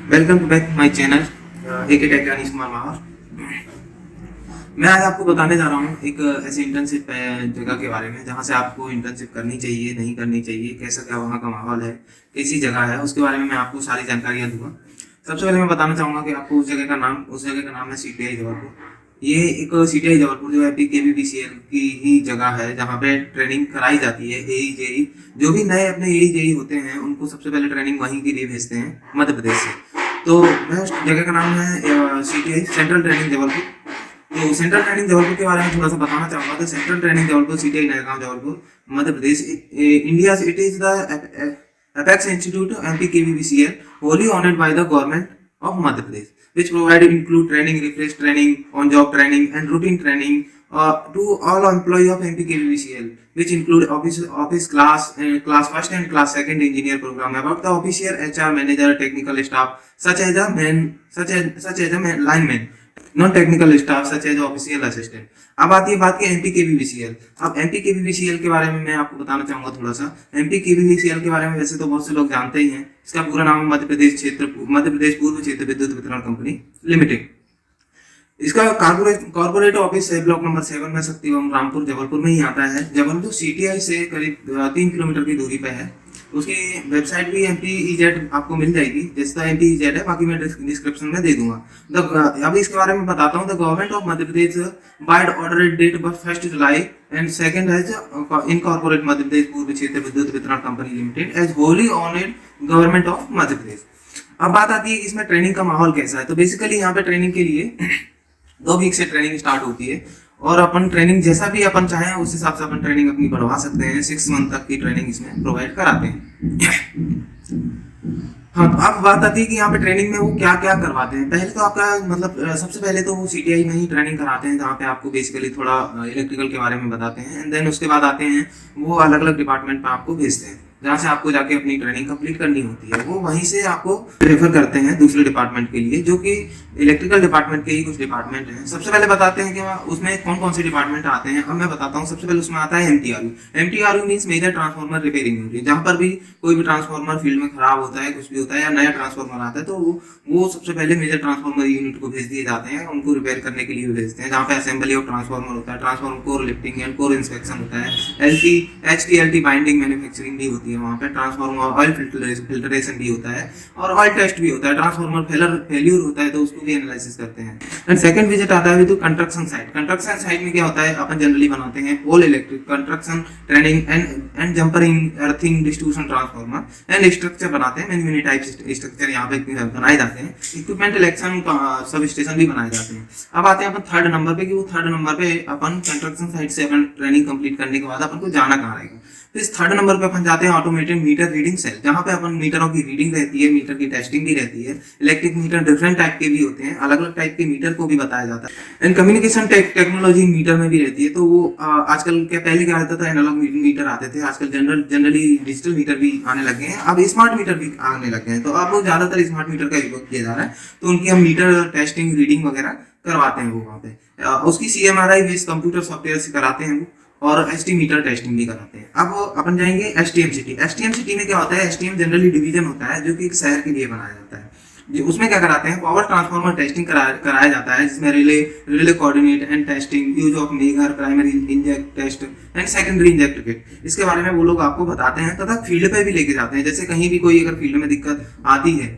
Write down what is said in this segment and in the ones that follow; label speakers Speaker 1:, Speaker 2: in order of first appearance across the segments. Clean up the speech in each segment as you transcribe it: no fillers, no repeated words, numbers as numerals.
Speaker 1: Welcome to back my channel AK tech Anish Kumar Mahaur. मैं आज आपको बताने जा रहा हूँ एक ऐसे इंटर्नशिप जगह के बारे में जहाँ से आपको इंटर्नशिप करनी चाहिए, नहीं करनी चाहिए, कैसा क्या वहाँ का माहौल है, कैसी जगह है, उसके बारे में मैं आपको सारी जानकारियाँ दूंगा। सबसे पहले मैं बताना चाहूँगा कि आपको उस जगह का नाम है सीटीआई जबलपुर। ये एक सीटीआई जबलपुर जो है केवीपीसीएल की ही जगह है जहाँ पे ट्रेनिंग कराई जाती है। एई जेई जो भी नए अपने एई जेई होते हैं उनको सबसे पहले ट्रेनिंग वहीं के लिए भेजते हैं मध्य प्रदेश से। तो मैं उस जगह का नाम है सीटीआई सेंट्रल ट्रेनिंग जबलपुर। तो सेंट्रल ट्रेनिंग जबलपुर के बारे में थोड़ा सा बताना चाहूंगा। तो central training Jabalpur CTI Naigaon Jabalpur Madhya Pradesh India it is the apex institute mpkvbcl wholly owned by the government of madhya pradesh, which provide include training, refresh training, on job training and routine training to all employee of mpkvbcl, which include office class first and class second engineer program about the officer, hr manager, technical staff such as a lineman, non technical staff such as official assistant. अब आती है बात की एमपीकेवीबीसीएल। अब एमपीकेवीबीसीएल के बारे में मैं आपको बताना चाहूंगा थोड़ा सा। एमपीकेवीबीसीएल के बारे में वैसे तो बहुत से लोग जानते ही हैं। इसका पूरा नाम मध्य प्रदेश पूर्व क्षेत्र विद्युत वितरण कंपनी लिमिटेड। इसका कॉर्पोरेट ऑफिस है ब्लॉक नंबर 7 में शक्तिवम रामपुर जबलपुर में ही आता है। जबलपुर सीटीआई से करीब 3 किलोमीटर की दूरी पे है। उसकी वेबसाइट भी एमपीईजेड आपको मिल जाएगी, जैसा एमपीईजेड है, बाकी मैं डिस्क्रिप्शन में दे दूंगा। अभी इसके बारे में बताता हूँ। The government of Madhya Pradesh by order date 1 July and second as incorporate Madhya Pradesh Purva Kshetra Vidyut Vitaran company limited as wholly honoured government of Madhya Pradesh. अब बात आती है कि इसमें ट्रेनिंग का माहौल कैसा है। तो बेसिकली यहाँ पे ट्रेनिंग के लिए 2 वीक से ट्रेनिंग स्टार्ट होती है और अपन ट्रेनिंग जैसा भी अपन चाहें उस हिसाब से अपन ट्रेनिंग अपनी बढ़वा सकते हैं। 6 मंथ तक की ट्रेनिंग इसमें प्रोवाइड कराते हैं। हाँ, तो अब बात आती है कि यहाँ पे ट्रेनिंग में वो क्या क्या करवाते हैं। पहले तो आपका मतलब सबसे पहले तो वो सीटीआई में ही ट्रेनिंग कराते हैं जहाँ पे आपको बेसिकली थोड़ा इलेक्ट्रिकल के बारे में बताते हैं एंड देन उसके बाद आते हैं वो अलग अलग डिपार्टमेंट में आपको भेजते हैं जहाँ से आपको जाके अपनी ट्रेनिंग कंप्लीट करनी होती है। वो वहीं से आपको रेफर करते हैं दूसरे डिपार्टमेंट के लिए, जो कि इलेक्ट्रिकल डिपार्टमेंट के ही कुछ डिपार्टमेंट हैं। सबसे पहले बताते हैं कि उसमें कौन कौन से डिपार्टमेंट आते हैं। अब मैं बताता हूँ। सबसे पहले उसमें आता है MTRU. MTRU means major transformer repairing unit. जहाँ पर भी कोई भी ट्रांसफार्मर फील्ड में खराब होता है, कुछ भी होता है या नया ट्रांसफार्मर आता है, तो वो सबसे पहले मेजर ट्रांसफार्मर यूनिट को भेज दिए जाते हैं, उनको रिपेयर करने के लिए भेजते हैं। जहाँ पे असेंबली ऑफ ट्रांसफार्मर होता है, transformer core lifting and core inspection होता है, एचटीएलटी बाइंडिंग मैन्युफैक्चरिंग भी होती है वहाँ पे, ट्रांसफार्मर ऑयल फिल्टरेशन भी होता है और ऑयल टेस्ट भी होता है। ट्रांसफार्मर फेल्यूर होता है तो उसको भी एनालिसिस करते हैं। एंड सेकंड विजिट आता है तो कंस्ट्रक्शन साइट। कंस्ट्रक्शन साइट में क्या होता है, अपन जनरली बनाते हैं all electric construction training and jumpering earthing distribution transformer and structure बनाते हैं। मेनी टाइप स्ट्रक्चर यहाँ पे बनाए जाते हैं। इक्विपमेंट इलेक्शन सब स्टेशन भी बनाए जाते हैं। अब आते हैं अपन थर्ड नंबर पे कि वो थर्ड नंबर पे अपन कंस्ट्रक्शन साइट से अपन ट्रेनिंग कंप्लीट करने के बाद अपन को जाना कहाँ रहेगा। तो इस थर्ड नंबर पे अपन जाते हैं ऑटोमेटेड मीटर रीडिंग सेल, जहाँ पे अपन मीटरों की रीडिंग रहती है, मीटर की टेस्टिंग भी रहती है। इलेक्ट्रिक मीटर डिफरेंट टाइप के भी होते हैं, अलग अलग टाइप के मीटर को भी बताया जाता है। एंड कम्युनिकेशन टेक्नोलॉजी मीटर में भी रहती है। तो वो आजकल क्या पहले क्या रहता था, एनालॉग मीटर आते थे, आजकल जनरली डिजिटल मीटर भी आने लगे हैं। अब स्मार्ट मीटर भी आने लगे हैं। तो अब ज्यादातर स्मार्ट मीटर का उपयोग किया जा रहा है। तो उनकी हम मीटर टेस्टिंग रीडिंग वगैरह करवाते हैं वो वहाँ पे। उसकी CMRI बेस्ड कंप्यूटर सॉफ्टवेयर से कराते हैं वो, और एसटी मीटर टेस्टिंग भी कराते हैं। अब अपन जाएंगे एसटीएम सिटी। एसटीएम सिटी में क्या होता है, एसटीएम जनरली डिवीजन होता है जो कि एक शहर के लिए बनाया जाता है। उसमें क्या कराते हैं, पावर ट्रांसफार्मर टेस्टिंग कराया जाता है, जिसमें relay coordinate and testing, use of megger, primary inject test and secondary inject kit, इसके बारे में वो लोग आपको बताते हैं तथा फील्ड पे भी लेके जाते हैं। जैसे कहीं भी कोई अगर फील्ड में दिक्कत आती है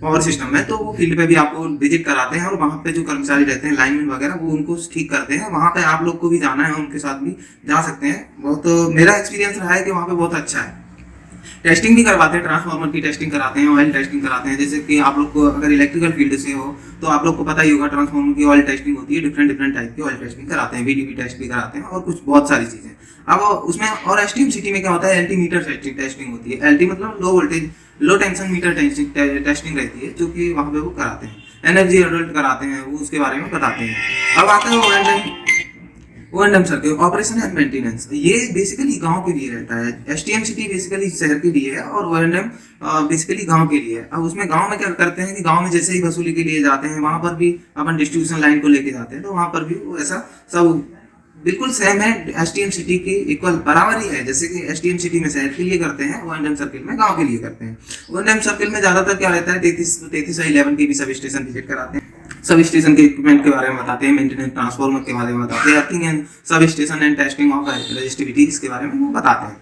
Speaker 1: पावर सिस्टम में, तो वो फील्ड पे भी आपको विजिट कराते हैं और वहाँ पे जो कर्मचारी रहते हैं लाइनमैन वगैरह, वो उनको ठीक करते हैं। वहाँ पे आप लोग को भी जाना है, उनके साथ भी जा सकते हैं। बहुत मेरा एक्सपीरियंस रहा है कि वहाँ पे बहुत अच्छा है। टेस्टिंग भी करवाते हैं, ट्रांसफार्मर की टेस्टिंग कराते हैं, ऑयल टेस्टिंग कराते हैं। जैसे कि आप लोग को अगर इलेक्ट्रिकल फील्ड से हो तो आप लोग को पता ही होगा, ट्रांसफार्मर की ऑयल टेस्टिंग होती है, डिफरेंट टाइप की ऑयल टेस्टिंग कराते हैं, VDP टेस्ट भी कराते हैं और कुछ बहुत सारी चीजें। अब उसमें और एसटीएम सिटी में क्या होता है, LT मीटर टेस्टिंग होती है। LT मतलब लो वोल्टेज लो टेंशन मीटर टेस्टिंग रहती है, जो कि वहाँ पे वो कराते हैं। एनर्जी अडल्ट कराते हैं, वो उसके बारे में बताते हैं। अब आता है O&M circuit, operation and maintenance. ये बेसिकली गांव के लिए रहता है। एसटीएम सिटी बेसिकली शहर के लिए है और O&M बेसिकली गांव के लिए है। अब उसमें गांव में क्या करते हैं कि गांव में जैसे ही वसूली के लिए जाते हैं, वहां पर भी अपन डिस्ट्रीब्यूशन लाइन को लेके जाते हैं, तो वहां पर भी वो ऐसा सब बिल्कुल सेम है एसटीएम सिटी की, इक्वल बराबर ही है। जैसे कि एसटीएम सिटी में शहर के लिए करते हैं, वो एनएम सर्किल में गांव के लिए करते हैं। वो एनएम सर्किल में ज्यादातर क्या रहता है, 3311 के भी सब स्टेशन विजिट कराते हैं, सब स्टेशन के इक्विपमेंट के बारे में बताते हैं, मेंटेनेंस ट्रांसफार्मर के बारे में बताते हैं, earthing and sub station and testing of resistivity इसके बारे में वो बताते हैं।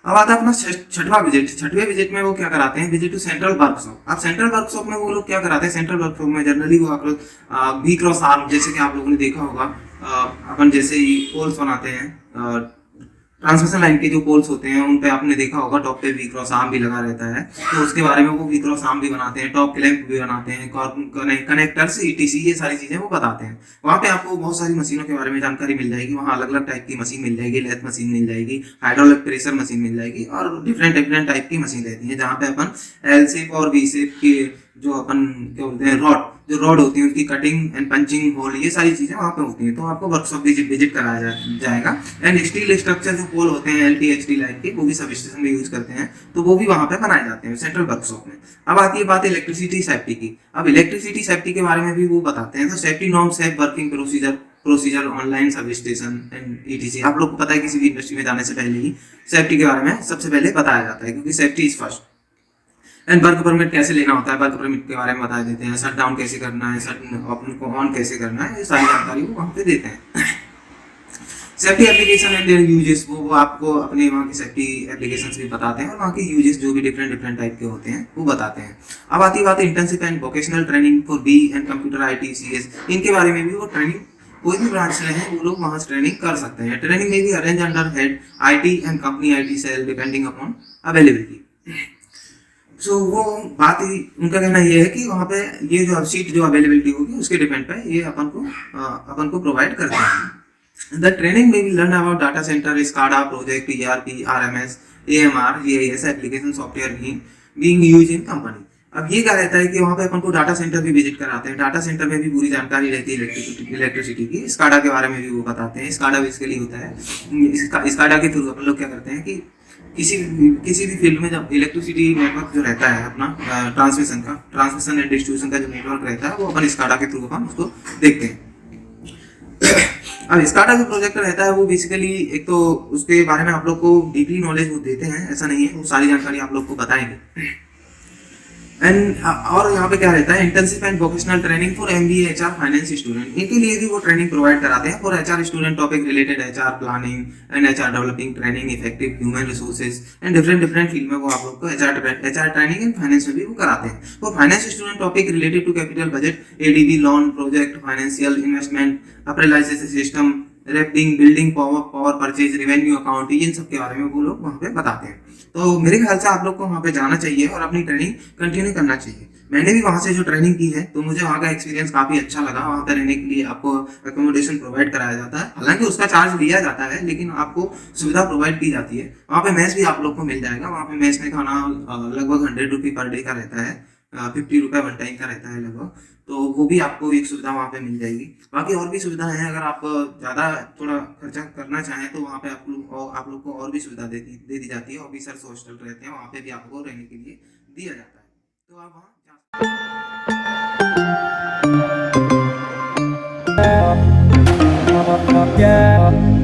Speaker 1: अब आता है अपना छठवां विजिट। छठवें विजिट में वो क्या कराते हैं, विजिट टू सेंट्रल वर्कशॉप। अब सेंट्रल वर्कशॉप में वो लोग क्या कराते हैं, सेंट्रल वर्कशॉप में जनरली वो आप लोग वी क्रॉस आर्म, जैसे कि आप लोगों ने देखा होगा, अपन जैसे ही पोल्स बनाते हैं, ट्रांसमिशन लाइन के जो पोल्स होते हैं उन पे आपने देखा होगा टॉप पे वी क्रॉस आर्म भी लगा रहता है, तो उसके बारे में वो वी क्रॉस आर्म भी बनाते हैं, टॉप क्लैंप भी बनाते हैं, कनेक्टर्स ईटीसी ये सारी चीजें वो बताते हैं। वहाँ पे आपको बहुत सारी मशीनों के बारे में जानकारी मिल जाएगी। वहाँ अलग अलग टाइप की मशीन मिल जाएगी, लेथ मशीन मिल जाएगी, हाइड्रोलिक प्रेशर मशीन मिल जाएगी, और डिफरेंट डिफरेंट टाइप की मशीन रहती है, जहाँ पे अपन एल शेप और वी शेप की जो अपन क्या बोलते हैं रॉड, जो रॉड होती है उनकी कटिंग एंड पंचिंग होल, ये सारी चीजें वहाँ पे होती हैं। तो आपको वर्कशॉप विजिट कराया जाएगा। एंड स्टील स्ट्रक्चर जो पोल होते हैं एलटीएचडी लाइन के, वो भी सब स्टेशन में यूज करते हैं, तो वो भी वहाँ पे बनाए जाते हैं सेंट्रल वर्कशॉप में। अब आती है बात इलेक्ट्रिसिटी सेफ्टी की। अब इलेक्ट्रिसिटी सेफ्टी के बारे में भी वो बताते हैं। तो safety norm, safe working procedure online sub station and etc. आप लोग को पता है किसी भी इंडस्ट्री में जाने से पहले ही सेफ्टी के बारे में सबसे पहले बताया जाता है, क्योंकि safety is first. And work permit कैसे लेना होता है, वर्क परमिट के बारे में बता देते हैं, शट डाउन कैसे करना है, शट अपन को ऑन कैसे करना है, ये सारी जानकारी वो वहाँ पे देते हैं। Safety application and there uses, वो आपको अपने वहाँ की सेफ्टी एप्लीकेशंस भी बताते हैं, और वहाँ के यूजेस जो भी डिफरेंट डिफरेंट टाइप के होते हैं वो बताते हैं। अब आती बात है internship and vocational training for B and computer IT CS, इनके बारे में भी वो ट्रेनिंग कोई भी ब्रांच से है वो लोग वहाँ से ट्रेनिंग कर सकते हैं। ट्रेनिंग में भी arrange under head IT and company IT cell depending upon availability. So वो बात ही उनका कहना ये है कि वहाँ पे ये जो सीट जो अवेलेबिलिटी होगी उसके डिपेंड पे ये अपन को प्रोवाइड करते हैं। द ट्रेनिंग में भी learn about data centre, SCADA project, ERP, RMS, AMR, GIS application software being used in company. अब ये क्या रहता है कि वहाँ पे अपन को डाटा सेंटर भी विजिट कराते हैं। डाटा सेंटर में भी पूरी जानकारी रहती है इलेक्ट्रिसिटी की। स्काडा के बारे में भी वो बताते हैं। स्काडा बेसिकली होता है, स्काडा के थ्रू अपन लोग क्या करते हैं कि किसी भी फील्ड में जब इलेक्ट्रिसिटी नेटवर्क जो रहता है अपना ट्रांसमिशन एंड डिस्ट्रीब्यूशन का जो नेटवर्क रहता है, वो अपन स्काडा के थ्रू अपन उसको देखते हैं। अब स्काडा जो प्रोजेक्ट रहता है वो बेसिकली एक तो उसके बारे में आप लोग को डीपली नॉलेज वो देते हैं, ऐसा नहीं है, वो सारी जानकारी आप लोग को बताएंगे। एंड और यहाँ पे क्या रहता है, internship and vocational training for MBA HR finance student, इनके लिए भी वो ट्रेनिंग प्रोवाइड कराते हैं। For HR student topic related HR planning and HR developing training, effective human resources and different field में वो आप लोग को HR ट्रेनिंग एंड फाइनेंस में भी वो कराते हैं। वो finance student topic related to capital budget, ADB loan, project financial investment, appraisal system, referring, building, power purchase, revenue account, इन सब के बारे में वो लोग वहाँ पे बताते हैं। तो मेरे ख्याल से आप लोग को वहाँ पे जाना चाहिए और अपनी ट्रेनिंग कंटिन्यू करना चाहिए। मैंने भी वहाँ से जो ट्रेनिंग की है तो मुझे वहाँ का एक्सपीरियंस काफी अच्छा लगा। वहाँ पे रहने के लिए आपको अकोमोडेशन प्रोवाइड कराया जाता है, हालांकि उसका चार्ज लिया जाता है, लेकिन आपको सुविधा प्रोवाइड की जाती है। वहाँ पे मेस भी आप लोग को मिल जाएगा। वहाँ पे मेस में खाना लगभग 100 रुपये पर डे का रहता है, 50 रुपये वन टाइम का रहता है लगभग, तो वो भी आपको एक सुविधा वहाँ पे मिल जाएगी। बाकी और भी सुविधाएं हैं, अगर आप ज़्यादा थोड़ा खर्चा करना चाहें तो वहाँ पे आप लोग को और भी सुविधा दे दी जाती है। ऑफिसर्स हॉस्टल रहते हैं, वहाँ पे भी आपको रहने के लिए दिया जाता है, तो आप वहाँ जा सकते हैं।